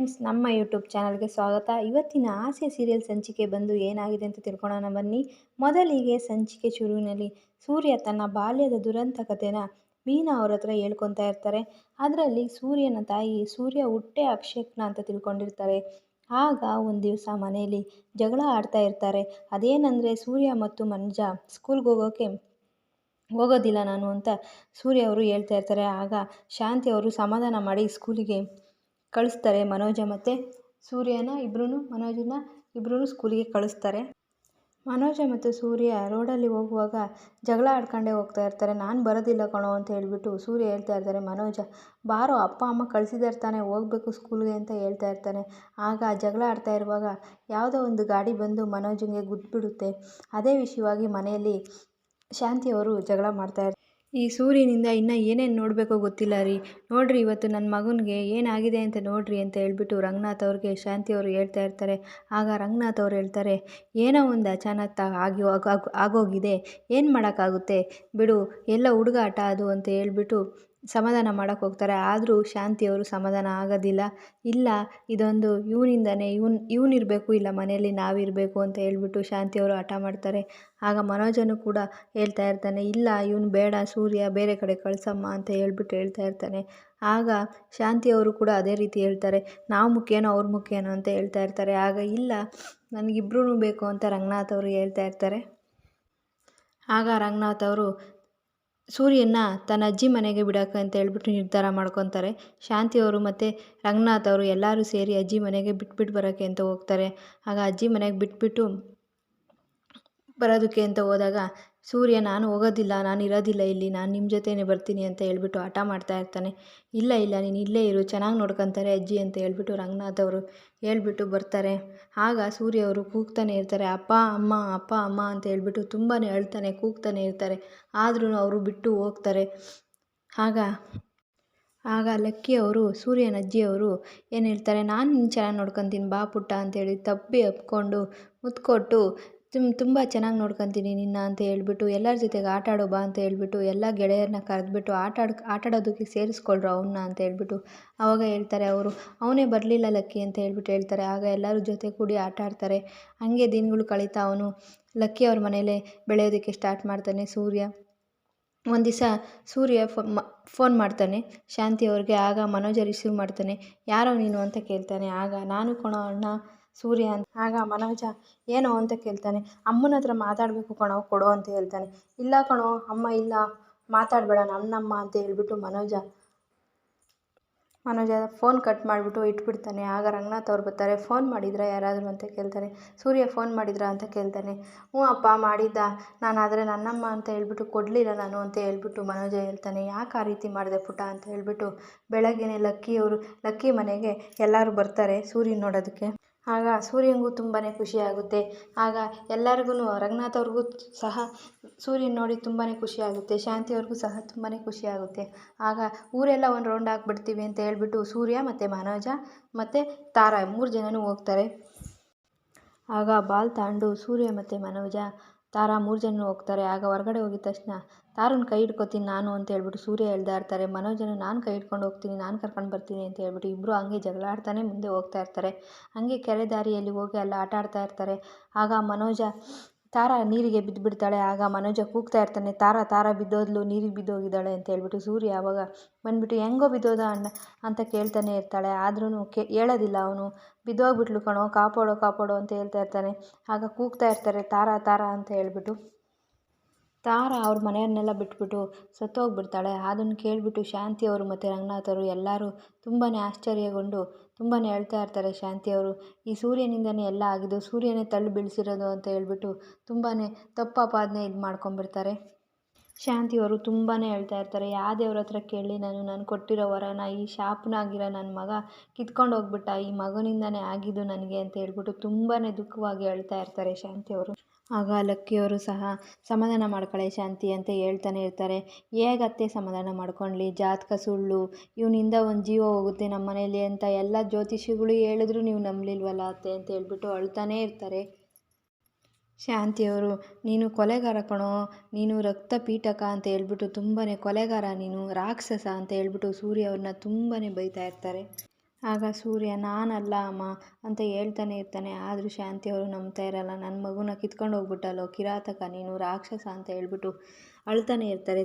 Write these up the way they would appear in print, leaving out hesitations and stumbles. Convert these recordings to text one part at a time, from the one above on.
Friends, ನಮ್ಮ YouTube ಚಾನಲ್ಗೆ ಸ್ವಾಗತ. ಇವತ್ತಿನ ಆಸೆ ಸೀರಿಯಲ್ ಸಂಚಿಕೆ ಬಂದು ಏನಾಗಿದೆ ಅಂತ ತಿಳ್ಕೊಳ್ಳೋಣ ಬನ್ನಿ. ಮೊದಲಿಗೆ ಸಂಚಿಕೆ ಶುರುವಿನಲ್ಲಿ ಸೂರ್ಯ ತನ್ನ ಬಾಲ್ಯದ ದುರಂತ ಕಥೆನ ಮೀನಾ ಅವ್ರ ಹತ್ರ ಹೇಳ್ಕೊತಾ ಇರ್ತಾರೆ. ಅದರಲ್ಲಿ ಸೂರ್ಯನ ತಾಯಿ ಸೂರ್ಯ ಹುಟ್ಟೆ ಅಭಿಷೇಕ್ನ ಅಂತ ತಿಳ್ಕೊಂಡಿರ್ತಾರೆ. ಆಗ ಒಂದು ದಿವಸ ಮನೆಯಲ್ಲಿ ಜಗಳ ಆಡ್ತಾ ಇರ್ತಾರೆ. ಅದೇನೆಂದರೆ ಸೂರ್ಯ ಮತ್ತು ಮನುಜ ಸ್ಕೂಲ್ಗೆ ಹೋಗೋದಿಲ್ಲ ನಾನು ಅಂತ ಸೂರ್ಯ ಅವರು ಹೇಳ್ತಾ ಇರ್ತಾರೆ. ಆಗ ಶಾಂತಿ ಅವರು ಸಮಾಧಾನ ಮಾಡಿ ಸ್ಕೂಲಿಗೆ ಕಳಿಸ್ತಾರೆ. ಮನೋಜ ಮತ್ತು ಮನೋಜನ ಇಬ್ಬರೂ ಸ್ಕೂಲಿಗೆ ಕಳಿಸ್ತಾರೆ. ಮನೋಜ ಮತ್ತು ಸೂರ್ಯ ರೋಡಲ್ಲಿ ಹೋಗುವಾಗ ಜಗಳ ಆಡ್ಕೊಂಡೇ ಹೋಗ್ತಾ ಇರ್ತಾರೆ. ನಾನು ಬರೋದಿಲ್ಲ ಕಣೋ ಅಂತ ಹೇಳ್ಬಿಟ್ಟು ಸೂರ್ಯ ಹೇಳ್ತಾ ಇರ್ತಾರೆ. ಮನೋಜ, ಬಾರೋ ಅಪ್ಪ ಅಮ್ಮ ಕಳಿಸಿದಾರೆ ತಾನೇ, ಹೋಗ್ಬೇಕು ಸ್ಕೂಲ್ಗೆ ಅಂತ ಹೇಳ್ತಾ ಇರ್ತಾನೆ. ಆಗ ಜಗಳ ಆಡ್ತಾ ಇರುವಾಗ ಯಾವುದೋ ಒಂದು ಗಾಡಿ ಬಂದು ಮನೋಜಂಗೆ ಗುದ್ದುಬಿಡುತ್ತೆ. ಅದೇ ವಿಷಯವಾಗಿ ಮನೆಯಲ್ಲಿ ಶಾಂತಿಯವರು ಜಗಳ ಮಾಡ್ತಾಯಿರ್ತಾರೆ. ಈ ಸೂರ್ಯನಿಂದ ಇನ್ನೂ ಏನೇನು ನೋಡಬೇಕೋ ಗೊತ್ತಿಲ್ಲ ರೀ, ನೋಡ್ರಿ ಇವತ್ತು ನನ್ನ ಮಗನಿಗೆ ಏನಾಗಿದೆ ಅಂತ ನೋಡ್ರಿ ಅಂತ ಹೇಳ್ಬಿಟ್ಟು ರಂಗನಾಥ್ ಅವ್ರಿಗೆ ಶಾಂತಿಯವರು ಹೇಳ್ತಾ ಇರ್ತಾರೆ. ಆಗ ರಂಗನಾಥ್ ಅವ್ರು ಹೇಳ್ತಾರೆ, ಏನೋ ಒಂದು ಅಚಾನಕ್ ಆಗೋಗಿದೆ, ಏನು ಮಾಡೋಕ್ಕಾಗುತ್ತೆ ಬಿಡು, ಎಲ್ಲ ಹುಡುಗಾಟ ಅದು ಅಂತ ಹೇಳ್ಬಿಟ್ಟು ಸಮಾಧಾನ ಮಾಡೋಕ್ಕೆ ಹೋಗ್ತಾರೆ. ಆದರೂ ಶಾಂತಿಯವರು ಸಮಾಧಾನ ಆಗೋದಿಲ್ಲ. ಇಲ್ಲ, ಇದೊಂದು ಇವನಿಂದನೇ, ಇವನಿರಬೇಕು, ಇಲ್ಲ ಮನೆಯಲ್ಲಿ ನಾವಿರಬೇಕು ಅಂತ ಹೇಳ್ಬಿಟ್ಟು ಶಾಂತಿಯವರು ಹಠ ಮಾಡ್ತಾರೆ. ಆಗ ಮನೋಜನು ಕೂಡ ಹೇಳ್ತಾ ಇರ್ತಾನೆ, ಇಲ್ಲ ಇವನು ಬೇಡ, ಸೂರ್ಯ ಬೇರೆ ಕಡೆ ಕಳ್ಸಮ್ಮ ಅಂತ ಹೇಳ್ಬಿಟ್ಟು ಹೇಳ್ತಾ ಇರ್ತಾನೆ. ಆಗ ಶಾಂತಿಯವರು ಕೂಡ ಅದೇ ರೀತಿ ಹೇಳ್ತಾರೆ, ನಾವು ಮುಖ್ಯನೋ ಅವ್ರ ಮುಖ್ಯನೋ ಅಂತ ಹೇಳ್ತಾ ಇರ್ತಾರೆ. ಆಗ ಇಲ್ಲ, ನನಗಿಬ್ರೂ ಬೇಕು ಅಂತ ರಂಗನಾಥ್ ಅವರು ಹೇಳ್ತಾ ಇರ್ತಾರೆ. ಆಗ ರಂಗನಾಥ್ ಅವರು ಸೂರ್ಯನ ತನ್ನ ಅಜ್ಜಿ ಮನೆಗೆ ಬಿಡೋಕ್ಕೆ ಅಂತ ಹೇಳ್ಬಿಟ್ಟು ನಿರ್ಧಾರ ಮಾಡ್ಕೊತಾರೆ. ಶಾಂತಿಯವರು ಮತ್ತು ರಂಗನಾಥ್ ಅವರು ಎಲ್ಲರೂ ಸೇರಿ ಅಜ್ಜಿ ಮನೆಗೆ ಬಿಟ್ಬಿಟ್ಟು ಬರೋಕ್ಕೆ ಅಂತ ಹೋಗ್ತಾರೆ. ಆಗ ಅಜ್ಜಿ ಮನೆಗೆ ಬಿಟ್ಬಿಟ್ಟು ಬರೋದಕ್ಕೆ ಅಂತ ಹೋದಾಗ ಸೂರ್ಯ, ನಾನು ಹೋಗೋದಿಲ್ಲ, ನಾನು ಇರೋದಿಲ್ಲ ಇಲ್ಲಿ, ನಾನು ನಿಮ್ಮ ಜೊತೆನೇ ಬರ್ತೀನಿ ಅಂತ ಹೇಳ್ಬಿಟ್ಟು ಹಠ ಮಾಡ್ತಾ ಇರ್ತಾನೆ. ಇಲ್ಲ ನೀನು ಇಲ್ಲೇ ಇರು, ಚೆನ್ನಾಗಿ ನೋಡ್ಕೊತಾರೆ ಅಜ್ಜಿ ಅಂತ ಹೇಳ್ಬಿಟ್ಟು ರಂಗನಾಥ್ ಅವರು ಹೇಳ್ಬಿಟ್ಟು ಬರ್ತಾರೆ. ಆಗ ಸೂರ್ಯ ಅವರು ಕೂಗ್ತಾನೆ ಇರ್ತಾರೆ, ಅಪ್ಪ ಅಮ್ಮ ಅಂತ ಹೇಳ್ಬಿಟ್ಟು ತುಂಬಾ ಅಳ್ತಾನೆ ಕೂಗ್ತಾನೆ ಇರ್ತಾರೆ. ಆದ್ರೂ ಅವರು ಬಿಟ್ಟು ಹೋಗ್ತಾರೆ. ಆಗ ಲಕ್ಕಿ ಅವರು, ಸೂರ್ಯನ ಅಜ್ಜಿಯವರು ಏನು ಹೇಳ್ತಾರೆ, ನಾನು ನಿನ್ನ ಚೆನ್ನಾಗಿ ನೋಡ್ಕೊತೀನಿ ಬಾ ಪುಟ್ಟ ಅಂತೇಳಿ ತಪ್ಪಿ ಅಪ್ಕೊಂಡು ಮುತ್ಕೊಟ್ಟು ತುಂಬ ಚೆನ್ನಾಗಿ ನೋಡ್ಕೊತೀನಿ ನಿನ್ನ ಅಂತ ಹೇಳ್ಬಿಟ್ಟು ಎಲ್ಲರ ಜೊತೆಗೆ ಆಟಾಡೋ ಬಾ ಅಂತ ಹೇಳ್ಬಿಟ್ಟು ಎಲ್ಲ ಗೆಳೆಯರನ್ನ ಕರೆದ್ಬಿಟ್ಟು ಆಟಾಡೋದಕ್ಕೆ ಸೇರಿಸ್ಕೊಳ್ರು ಅವನ್ನ ಅಂತ ಹೇಳ್ಬಿಟ್ಟು ಆವಾಗ ಹೇಳ್ತಾರೆ ಅವರು, ಅವನೇ ಬರಲಿಲ್ಲ ಲಕ್ಕಿ ಅಂತ ಹೇಳ್ಬಿಟ್ಟು ಹೇಳ್ತಾರೆ. ಆಗ ಎಲ್ಲರೂ ಜೊತೆ ಕೂಡಿ ಆಟ ಆಡ್ತಾರೆ. ಹಾಗೆ ದಿನಗಳು ಕಳೀತಾ ಅವನು ಲಕ್ಕಿ ಅವ್ರ ಮನೇಲೆ ಬೆಳೆಯೋದಕ್ಕೆ ಸ್ಟಾರ್ಟ್ ಮಾಡ್ತಾನೆ ಸೂರ್ಯ. ಒಂದು ದಿವಸ ಸೂರ್ಯ ಫೋನ್ ಮಾಡ್ತಾನೆ ಶಾಂತಿ ಅವ್ರಿಗೆ. ಆಗ ಮನೋಜ ರಿಸೀವ್ ಮಾಡ್ತಾನೆ. ಯಾರೋ ನೀನು ಅಂತ ಕೇಳ್ತಾನೆ. ಆಗ ನಾನು ಕಣೋ ಅಣ್ಣ ಸೂರ್ಯ ಅಂತ. ಆಗ ಮನೋಜ ಏನೋ ಅಂತ ಕೇಳ್ತಾನೆ. ಅಮ್ಮನ ಹತ್ರ ಮಾತಾಡಬೇಕು ಕಣೋ, ಕೊಡೋ ಅಂತ ಹೇಳ್ತಾನೆ. ಇಲ್ಲ ಕಣೋ ಅಮ್ಮ, ಇಲ್ಲ ಮಾತಾಡಬೇಡ, ನನ್ನಮ್ಮ ಅಂತ ಹೇಳ್ಬಿಟ್ಟು ಮನೋಜ ಫೋನ್ ಕಟ್ ಮಾಡಿಬಿಟ್ಟು ಇಟ್ಬಿಡ್ತಾನೆ. ಆಗ ರಂಗನಾಥ್ ಅವ್ರು ಬರ್ತಾರೆ. ಫೋನ್ ಮಾಡಿದ್ರಾ ಯಾರಾದರೂ ಅಂತ ಕೇಳ್ತಾನೆ. ಸೂರ್ಯ ಫೋನ್ ಮಾಡಿದ್ರಾ ಅಂತ ಕೇಳ್ತಾನೆ. ಹ್ಞೂ ಅಪ್ಪ ಮಾಡಿದ್ದ, ನಾನು ಆದರೆ ನನ್ನಮ್ಮ ಅಂತ ಹೇಳ್ಬಿಟ್ಟು ಕೊಡಲಿಲ್ಲ ನಾನು ಅಂತ ಹೇಳ್ಬಿಟ್ಟು ಮನೋಜ ಹೇಳ್ತಾನೆ. ಯಾಕೆ ಆ ರೀತಿ ಮಾಡಿದೆ ಪುಟ ಅಂತ ಹೇಳ್ಬಿಟ್ಟು ಬೆಳಗ್ಗೆನೇ ಲಕ್ಕಿ ಮನೆಗೆ ಎಲ್ಲರೂ ಬರ್ತಾರೆ ಸೂರ್ಯನ ನೋಡೋದಕ್ಕೆ. ಆಗ ಸೂರ್ಯನಿಗೂ ತುಂಬಾ ಖುಷಿ ಆಗುತ್ತೆ. ಆಗ ಎಲ್ಲರಿಗೂ ರಂಗನಾಥ್ ಅವ್ರಿಗೂ ಸಹ ಸೂರ್ಯನ ನೋಡಿ ತುಂಬಾ ಖುಷಿ ಆಗುತ್ತೆ. ಶಾಂತಿಯವ್ರಿಗೂ ಸಹ ತುಂಬಾ ಖುಷಿ ಆಗುತ್ತೆ. ಆಗ ಊರೆಲ್ಲ ಒಂದು ರೌಂಡ್ ಹಾಕ್ಬಿಡ್ತೀವಿ ಅಂತ ಹೇಳ್ಬಿಟ್ಟು ಸೂರ್ಯ ಮತ್ತು ಮನೋಜ ಮತ್ತು ತಾರಾ 3 ಜನನೂ ಹೋಗ್ತಾರೆ. ಆಗ ಬಾಲ್ ತಗೊಂಡು ಸೂರ್ಯ ಮತ್ತು ಮನೋಜ ತಾರಾ 3 ಜನನೂ ಹೋಗ್ತಾರೆ. ಆಗ ಹೊರಗಡೆ ಹೋಗಿದ ತಕ್ಷಣ ತಾರನ ಕೈ ಹಿಡ್ಕೊತೀನಿ ನಾನು ಅಂತ ಹೇಳ್ಬಿಟ್ಟು ಸೂರ್ಯ ಹೇಳ್ತಾ ಇರ್ತಾರೆ. ಮನೋಜನ ನಾನು ಕೈ ಹಿಡ್ಕೊಂಡು ಹೋಗ್ತೀನಿ, ನಾನು ಕರ್ಕೊಂಡು ಬರ್ತೀನಿ ಅಂತ ಹೇಳ್ಬಿಟ್ಟು ಇಬ್ಬರು ಹಂಗೆ ಜಗಳ ಆಡ್ತಾನೆ ಮುಂದೆ ಹೋಗ್ತಾ ಇರ್ತಾರೆ. ಹಂಗೆ ಕೆರೆ ದಾರಿಯಲ್ಲಿ ಹೋಗಿ ಅಲ್ಲಿ ಆಟ ಆಡ್ತಾ ಇರ್ತಾರೆ. ಆಗ ತಾರಾ ನೀರಿಗೆ ಬಿದ್ದುಬಿಡ್ತಾಳೆ. ಆಗ ಮನೋಜ ಕೂಗ್ತಾ ಇರ್ತಾನೆ, ತಾರಾ ಬಿದ್ದೋದ್ಲು, ನೀರಿಗೆ ಬಿದ್ದೋಗಿದ್ದಾಳೆ ಅಂತ ಹೇಳ್ಬಿಟ್ಟು. ಸೂರ್ಯ ಆವಾಗ ಬಂದ್ಬಿಟ್ಟು ಹೆಂಗೋ ಬಿದ್ದೋದ ಅಣ್ಣ ಅಂತ ಕೇಳ್ತಾನೆ ಇರ್ತಾಳೆ. ಆದ್ರೂ ಹೇಳೋದಿಲ್ಲ ಅವನು. ಬಿದ್ದೋಗ್ಬಿಟ್ಲು ಕಣೋ, ಕಾಪಾಡೋ ಅಂತ ಹೇಳ್ತಾ ಇರ್ತಾನೆ. ಆಗ ಕೂಗ್ತಾ ಇರ್ತಾರೆ ತಾರಾ ಅಂತ ಹೇಳ್ಬಿಟ್ಟು. ತಾರಾ ಅವ್ರ ಮನೆಯನ್ನೆಲ್ಲ ಬಿಟ್ಬಿಟ್ಟು ಸತ್ತೋಗ್ಬಿಡ್ತಾಳೆ. ಅದನ್ನು ಕೇಳಿಬಿಟ್ಟು ಶಾಂತಿಯವರು ಮತ್ತು ರಂಗನಾಥ್ ಅವರು ಎಲ್ಲರೂ ತುಂಬಾ ಆಶ್ಚರ್ಯಗೊಂಡು ತುಂಬಾ ಹೇಳ್ತಾ ಇರ್ತಾರೆ. ಶಾಂತಿಯವರು, ಈ ಸೂರ್ಯನಿಂದನೇ ಎಲ್ಲ ಆಗಿದ್ದು, ಸೂರ್ಯನೇ ತಳ್ಳಿ ಬೀಳಿಸಿರೋದು ಅಂತ ಹೇಳ್ಬಿಟ್ಟು ತುಂಬಾ ತಪ್ಪಾಪಾದನೆ ಇದು ಮಾಡ್ಕೊಂಡ್ಬಿಡ್ತಾರೆ. ಶಾಂತಿಯವರು ತುಂಬಾ ಹೇಳ್ತಾ ಇರ್ತಾರೆ, ಯಾವ ದೇವ್ರ ಹತ್ರ ಕೇಳಿ ನಾನು ಕೊಟ್ಟಿರೋ ವರನ ಈ ಶಾಪನಾಗಿರೋ ನನ್ನ ಮಗ ಕಿತ್ಕೊಂಡು ಹೋಗ್ಬಿಟ್ಟ, ಈ ಮಗನಿಂದನೇ ಆಗಿದ್ದು ನನಗೆ ಅಂತ ಹೇಳ್ಬಿಟ್ಟು ತುಂಬಾ ದುಃಖವಾಗಿ ಅಳ್ತಾ ಇರ್ತಾರೆ ಶಾಂತಿಯವರು. ಆಗ ಲಕ್ಕಿಯವರು ಸಹ ಸಮಾಧಾನ ಮಾಡ್ಕೊಳ್ಳೆ ಶಾಂತಿ ಅಂತ ಹೇಳ್ತಾನೆ ಇರ್ತಾರೆ. ಹೇಗತ್ತೆ ಸಮಾಧಾನ ಮಾಡ್ಕೊಳ್ಳಿ, ಜಾತಕ ಸುಳ್ಳು, ಇವನಿಂದ ಒಂದು ಜೀವ ಹೋಗುತ್ತೆ ನಮ್ಮ ಮನೇಲಿ ಅಂತ ಎಲ್ಲ ಜ್ಯೋತಿಷಿಗಳು ಹೇಳಿದ್ರು ನೀವು ನಂಬಲಿಲ್ವಲ್ಲ ಅತ್ತೆ ಅಂತ ಹೇಳ್ಬಿಟ್ಟು ಅಳ್ತಾನೇ ಇರ್ತಾರೆ. ಶಾಂತಿಯವರು, ನೀನು ಕೊಲೆಗಾರ ಕಣೋ, ನೀನು ರಕ್ತಪೀಠಕ ಅಂತ ಹೇಳ್ಬಿಟ್ಟು ತುಂಬಾ ಕೊಲೆಗಾರ, ನೀನು ರಾಕ್ಷಸ ಅಂತ ಹೇಳ್ಬಿಟ್ಟು ಸೂರ್ಯ ಅವ್ರನ್ನ ತುಂಬಾ ಬೈತಾ ಇರ್ತಾರೆ. ಆಗ ಸೂರ್ಯ ನಾನಲ್ಲ ಅಮ್ಮ ಅಂತ ಹೇಳ್ತಾನೆ ಇರ್ತಾನೆ. ಆದರೂ ಶಾಂತಿ ಅವರು ನಂಬ್ತಾ ಇರಲ್ಲ. ನನ್ನ ಮಗುನ ಕಿತ್ಕೊಂಡು ಹೋಗ್ಬಿಟ್ಟಲ್ಲೋ ಕಿರಾತಕ ನೀನು, ರಾಕ್ಷಸ ಅಂತ ಹೇಳ್ಬಿಟ್ಟು ಅಳ್ತಾನೆ ಇರ್ತಾರೆ.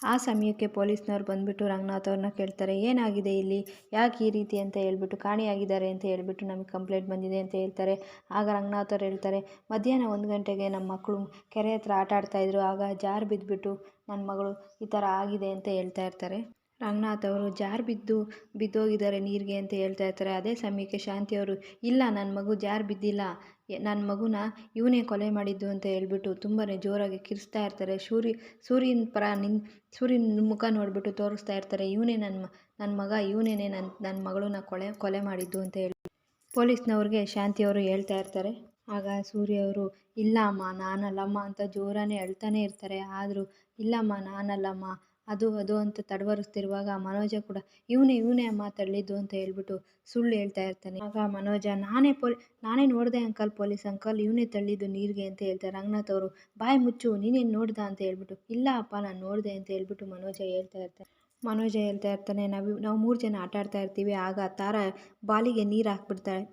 ಆ ಸಮಯಕ್ಕೆ ಪೊಲೀಸ್ನವ್ರು ಬಂದುಬಿಟ್ಟು ರಂಗನಾಥ್ ಅವ್ರನ್ನ ಕೇಳ್ತಾರೆ, ಏನಾಗಿದೆ ಇಲ್ಲಿ, ಯಾಕೆ ಈ ರೀತಿ ಅಂತ ಹೇಳ್ಬಿಟ್ಟು, ಕಾಣೆಯಾಗಿದ್ದಾರೆ ಅಂತ ಹೇಳ್ಬಿಟ್ಟು ನಮಗೆ ಕಂಪ್ಲೇಂಟ್ ಬಂದಿದೆ ಅಂತ ಹೇಳ್ತಾರೆ. ಆಗ ರಂಗನಾಥ್ ಅವ್ರು ಹೇಳ್ತಾರೆ, ಮಧ್ಯಾಹ್ನ 1 ಗಂಟೆಗೆ ನಮ್ಮ ಮಕ್ಕಳು ಕೆರೆ ಹತ್ರ ಆಟ ಆಡ್ತಾಯಿದ್ರು, ಆಗ ಜಾರು ಬಿದ್ದುಬಿಟ್ಟು ನನ್ನ ಮಗಳು ಈ ಥರ ಆಗಿದೆ ಅಂತ ಹೇಳ್ತಾ ಇರ್ತಾರೆ. ರಂಗನಾಥ್ ಅವರು ಜಾರು ಬಿದ್ದೋಗಿದ್ದಾರೆ ನೀರಿಗೆ ಅಂತ ಹೇಳ್ತಾ ಇರ್ತಾರೆ. ಅದೇ ಸಮಯಕ್ಕೆ ಶಾಂತಿಯವರು, ಇಲ್ಲ ನನ್ನ ಮಗು ಜಾರು ಬಿದ್ದಿಲ್ಲ, ನನ್ನ ಮಗುನ ಇವನೇ ಕೊಲೆ ಮಾಡಿದ್ದು ಅಂತ ಹೇಳ್ಬಿಟ್ಟು ತುಂಬಾ ಜೋರಾಗಿ ಕಿರಿಸ್ತಾ ಇರ್ತಾರೆ. ಸೂರ್ಯನ ಮುಖ ನೋಡಿಬಿಟ್ಟು ತೋರಿಸ್ತಾ ಇರ್ತಾರೆ, ಇವನೇ ನನ್ನ ಮಗ, ಇವನೇನೆ ನನ್ನ ಮಗಳನ್ನ ಕೊಲೆ ಮಾಡಿದ್ದು ಅಂತ ಹೇಳಿ ಪೊಲೀಸ್ನವ್ರಿಗೆ ಶಾಂತಿಯವರು ಹೇಳ್ತಾ ಇರ್ತಾರೆ. ಆಗ ಸೂರ್ಯ ಅವರು, ಇಲ್ಲ ಅಮ್ಮ ನಾನಲ್ಲಮ್ಮ ಅಂತ ಜೋರಾನೇ ಅಳ್ತಾನೆ ಇರ್ತಾರೆ. ಆದರೂ ಇಲ್ಲಮ್ಮ ನಾನಲ್ಲಮ್ಮ, ಅದು ಅಂತ ತಡವರಿಸ್ತಿರುವಾಗ ಮನೋಜ ಕೂಡ ಇವನೇ ಅಮ್ಮ ತಳ್ಳಿದ್ದು ಅಂತ ಹೇಳ್ಬಿಟ್ಟು ಸುಳ್ಳು ಹೇಳ್ತಾ ಇರ್ತಾನೆ. ಆಗ ಮನೋಜ, ನಾನೇ ನೋಡಿದೆ ಅಂಕಲ್, ಪೊಲೀಸ್ ಅಂಕಲ್, ಇವನೇ ತಳ್ಳಿದ್ದು ನೀರಿಗೆ ಅಂತ ಹೇಳ್ತಾರೆ. ರಂಗನಾಥ್ ಅವರು, ಬಾಯಿ ಮುಚ್ಚು, ನೀನೇನು ನೋಡ್ದ ಅಂತ ಹೇಳ್ಬಿಟ್ಟು, ಇಲ್ಲ ಅಪ್ಪ ನಾನು ನೋಡಿದೆ ಅಂತ ಹೇಳ್ಬಿಟ್ಟು ಮನೋಜ ಹೇಳ್ತಾ ಇರ್ತಾನೆ. ನಾವು 3 ಜನ ಆಟ ಆಡ್ತಾ ಇರ್ತೀವಿ. ಆಗ ತಾರಾ ಬಾಲಿಗೆ ನೀರು ಹಾಕ್ಬಿಡ್ತಾಳೆ,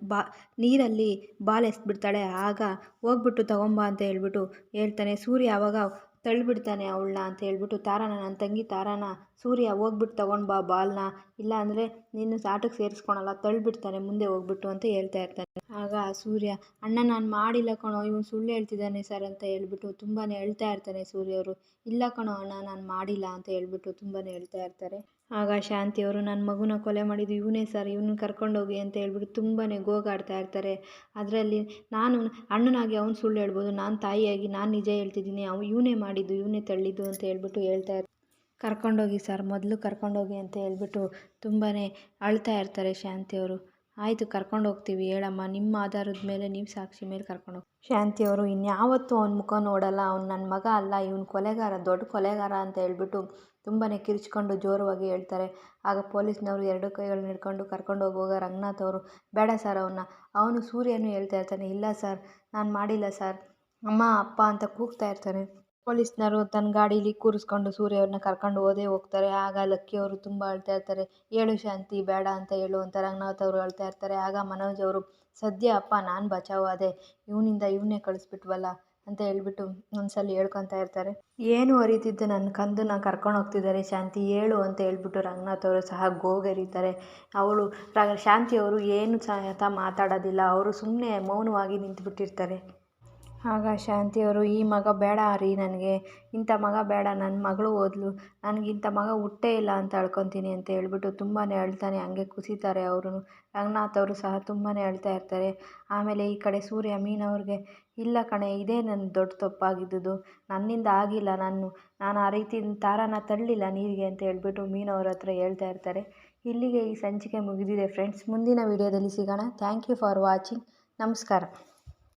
ನೀರಲ್ಲಿ ಬಾಲ್ ಎಸ್ಬಿಡ್ತಾಳೆ. ಆಗ ಹೋಗ್ಬಿಟ್ಟು ತಗೊಂಬಾ ಅಂತ ಹೇಳ್ಬಿಟ್ಟು ಹೇಳ್ತಾನೆ. ಸೂರ್ಯ ಆವಾಗ ತಳ್ಳಿಬಿಡ್ತಾನೆ ಅವಳನ್ನ ಅಂತ ಹೇಳ್ಬಿಟ್ಟು, ನನ್ನ ತಂಗಿ ತಾರಾನ ಸೂರ್ಯ ಹೋಗ್ಬಿಟ್ಟು ತಗೊಂಡು ಬಾ ಬಾಲ್ನ, ಇಲ್ಲ ಅಂದರೆ ನೀನು ಆಟಕ್ಕೆ ಸೇರಿಸ್ಕೊಳಲ್ಲ, ತಳ್ಳಿಬಿಡ್ತಾನೆ ಮುಂದೆ ಹೋಗ್ಬಿಟ್ಟು ಅಂತ ಹೇಳ್ತಾ ಇರ್ತಾನೆ. ಆಗ ಸೂರ್ಯ, ಅಣ್ಣ ನಾನು ಮಾಡಿಲ್ಲ ಕಣೋ, ಇವನು ಸುಳ್ಳು ಹೇಳ್ತಿದ್ದಾನೆ ಸರ್ ಅಂತ ಹೇಳ್ಬಿಟ್ಟು ತುಂಬಾ ಅಳ್ತಾ ಇರ್ತಾನೆ ಸೂರ್ಯ ಅವರು. ಇಲ್ಲ ಕಣೋ ಅಣ್ಣ ನಾನು ಮಾಡಿಲ್ಲ ಅಂತ ಹೇಳ್ಬಿಟ್ಟು ತುಂಬಾ ಹೇಳ್ತಾ ಇರ್ತಾರೆ. ಆಗ ಶಾಂತಿಯವರು, ನನ್ನ ಮಗುನ ಕೊಲೆ ಮಾಡಿದ್ದು ಇವನೇ ಸರ್, ಇವನ್ನ ಕರ್ಕೊಂಡೋಗಿ ಅಂತ ಹೇಳ್ಬಿಟ್ಟು ತುಂಬಾ ಗೋಗಾಡ್ತಾ ಇರ್ತಾರೆ. ಅದರಲ್ಲಿ ನಾನು ಅಣ್ಣನಾಗಿ ಅವ್ನು ಸುಳ್ಳು ಹೇಳ್ಬೋದು, ನಾನು ತಾಯಿಯಾಗಿ ನಾನು ನಿಜ ಹೇಳ್ತಿದ್ದೀನಿ, ಇವನೇ ಮಾಡಿದ್ದು, ಇವನೇ ತಳ್ಳಿದ್ದು ಅಂತ ಹೇಳ್ಬಿಟ್ಟು ಹೇಳ್ತಾ ಇರ್ತಾರೆ. ಕರ್ಕೊಂಡೋಗಿ ಸರ್, ಮೊದಲು ಕರ್ಕೊಂಡೋಗಿ ಅಂತ ಹೇಳ್ಬಿಟ್ಟು ತುಂಬಾ ಅಳ್ತಾ ಇರ್ತಾರೆ ಶಾಂತಿಯವರು. ಆಯಿತು ಕರ್ಕೊಂಡು ಹೋಗ್ತೀವಿ ಹೇಳಮ್ಮ, ನಿಮ್ಮ ಆಧಾರದ ಮೇಲೆ, ನೀವು ಸಾಕ್ಷಿ ಮೇಲೆ ಕರ್ಕೊಂಡು ಹೋಗಿ. ಶಾಂತಿಯವರು ಇನ್ಯಾವತ್ತೂ ಅವನ ಮುಖ ನೋಡಲ್ಲ, ಅವ್ನು ನನ್ನ ಮಗ ಅಲ್ಲ, ಇವನು ಕೊಲೆಗಾರ, ದೊಡ್ಡ ಕೊಲೆಗಾರ ಅಂತ ಹೇಳ್ಬಿಟ್ಟು ತುಂಬಾ ಕಿರಿಚ್ಕೊಂಡು ಜೋರವಾಗಿ ಹೇಳ್ತಾರೆ. ಆಗ ಪೊಲೀಸ್ನವರು 2 ಕೈಗಳನ್ನ ಹಿಡ್ಕೊಂಡು ಕರ್ಕೊಂಡು ಹೋಗುವಾಗ ರಂಗನಾಥ್ ಅವರು, ಬೇಡ ಸರ್ ಅವನು ಸೂರ್ಯನೂ ಹೇಳ್ತಾ ಇರ್ತಾನೆ, ಇಲ್ಲ ಸರ್ ನಾನು ಮಾಡಿಲ್ಲ ಸರ್, ಅಮ್ಮ ಅಪ್ಪ ಅಂತ ಕೂಗ್ತಾ ಇರ್ತಾರೆ. ಪೊಲೀಸ್ನವರು ತನ್ನ ಗಾಡೀಲಿ ಕೂರಿಸ್ಕೊಂಡು ಸೂರ್ಯವ್ರನ್ನ ಕರ್ಕೊಂಡು ಹೋಗ್ತಾರೆ. ಆಗ ಲಕ್ಕಿ ಅವರು ತುಂಬ ಅಳ್ತಾ ಇರ್ತಾರೆ. ಹೇಳು ಶಾಂತಿ, ಬೇಡ ಅಂತ ಹೇಳು ಅಂತ ರಂಗನಾಥ್ ಅವರು ಅಳ್ತಾ ಇರ್ತಾರೆ. ಆಗ ಮನೋಜ್ ಅವರು, ಸದ್ಯ ಅಪ್ಪ ನಾನು ಬಚಾವಾದೆ, ಇವನಿಂದ ಇವನ್ನೇ ಕಳಿಸ್ಬಿಟ್ವಲ್ಲ ಅಂತ ಹೇಳ್ಬಿಟ್ಟು ಒಂದ್ಸಲ ಹೇಳ್ಕೊತಾ ಇರ್ತಾರೆ. ಏನು ಅರಿತಿದ್ದ ನನ್ನ ಕಂದನ್ನ ಕರ್ಕೊಂಡು ಹೋಗ್ತಿದ್ದಾರೆ ಶಾಂತಿ, ಹೇಳು ಅಂತ ಹೇಳ್ಬಿಟ್ಟು ರಂಗನಾಥ್ ಅವರು ಸಹ ಗೋಗರಿತಾರೆ. ಶಾಂತಿಯವರು ಏನು ಸಹ ಮಾತಾಡೋದಿಲ್ಲ, ಅವರು ಸುಮ್ಮನೆ ಮೌನವಾಗಿ ನಿಂತುಬಿಟ್ಟಿರ್ತಾರೆ. ಆಗ ಶಾಂತಿಯವರು, ಈ ಮಗ ಬೇಡ ರೀ, ನನಗೆ ಇಂಥ ಮಗ ಬೇಡ, ನನ್ನ ಮಗಳು ಹೋದ್ಲು, ನನಗಿಂಥ ಮಗ ಹುಟ್ಟೇ ಇಲ್ಲ ಅಂತ ಅಳ್ಕೊತೀನಿ ಅಂತ ಹೇಳ್ಬಿಟ್ಟು ತುಂಬಾ ಅಳ್ತಾನೆ ಹಂಗೆ ಕುಸಿತಾರೆ ಅವರು. ರಂಗನಾಥ್ ಅವರು ಸಹ ತುಂಬಾ ಅಳ್ತಾ ಇರ್ತಾರೆ. ಆಮೇಲೆ ಈ ಕಡೆ ಸೂರ್ಯ ಮೀನವ್ರಿಗೆ, ಇಲ್ಲ ಕಣೆ, ಇದೇ ನನ್ನ ದೊಡ್ಡ ತಪ್ಪಾಗಿದ್ದು, ನನ್ನಿಂದ ಆಗಿಲ್ಲ, ನಾನು ಆ ರೀತಿ ತಾರಾನ ತಳ್ಳಿಲ್ಲ ನೀರಿಗೆ ಅಂತ ಹೇಳ್ಬಿಟ್ಟು ಮೀನವ್ರ ಹತ್ರ ಹೇಳ್ತಾ ಇರ್ತಾರೆ. ಇಲ್ಲಿಗೆ ಈ ಸಂಚಿಕೆ ಮುಗಿದಿದೆ ಫ್ರೆಂಡ್ಸ್. ಮುಂದಿನ ವಿಡಿಯೋದಲ್ಲಿ ಸಿಗೋಣ. Thank you for watching. ನಮಸ್ಕಾರ.